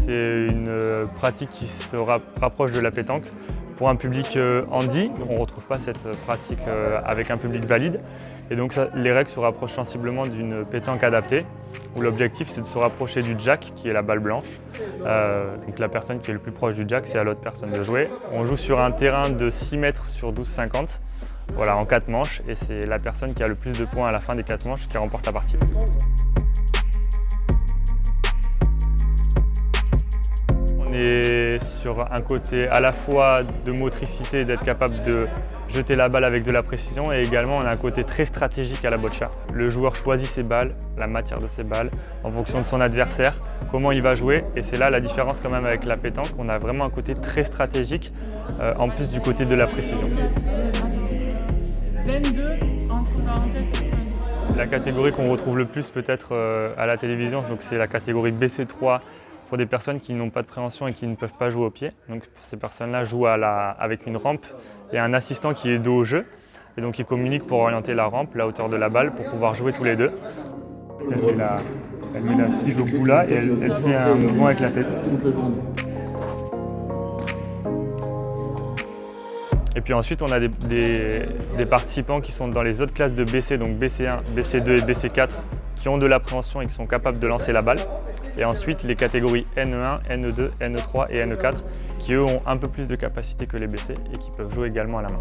C'est une pratique qui se rapproche de la pétanque. Pour un public handi, on ne retrouve pas cette pratique avec un public valide. Et donc les règles se rapprochent sensiblement d'une pétanque adaptée, où l'objectif c'est de se rapprocher du jack, qui est la balle blanche. Donc la personne qui est le plus proche du jack, c'est à l'autre personne de jouer. On joue sur un terrain de 6 mètres sur 12,50, voilà, en 4 manches, et c'est la personne qui a le plus de points à la fin des 4 manches qui remporte la partie. On est sur un côté à la fois de motricité, d'être capable de jeter la balle avec de la précision, et également on a un côté très stratégique à la boccia. Le joueur choisit ses balles, la matière de ses balles, en fonction de son adversaire, comment il va jouer, et c'est là la différence quand même avec la pétanque. On a vraiment un côté très stratégique, en plus du côté de la précision. 22 entre parenthèses personnes. La catégorie qu'on retrouve le plus peut-être à la télévision, c'est la catégorie BC3, pour des personnes qui n'ont pas de préhension et qui ne peuvent pas jouer au pied. Donc pour ces personnes-là, jouent avec une rampe et un assistant qui est dos au jeu. Et donc ils communiquent pour orienter la rampe, la hauteur de la balle, pour pouvoir jouer tous les deux. Elle met la tige au bout là et elle fait un mouvement avec la tête. Et puis ensuite, on a des participants qui sont dans les autres classes de BC, donc BC1, BC2 et BC4, qui ont de l'appréhension et qui sont capables de lancer la balle. Et ensuite, les catégories N1, N2, N3 et N4, qui eux ont un peu plus de capacité que les BC et qui peuvent jouer également à la main.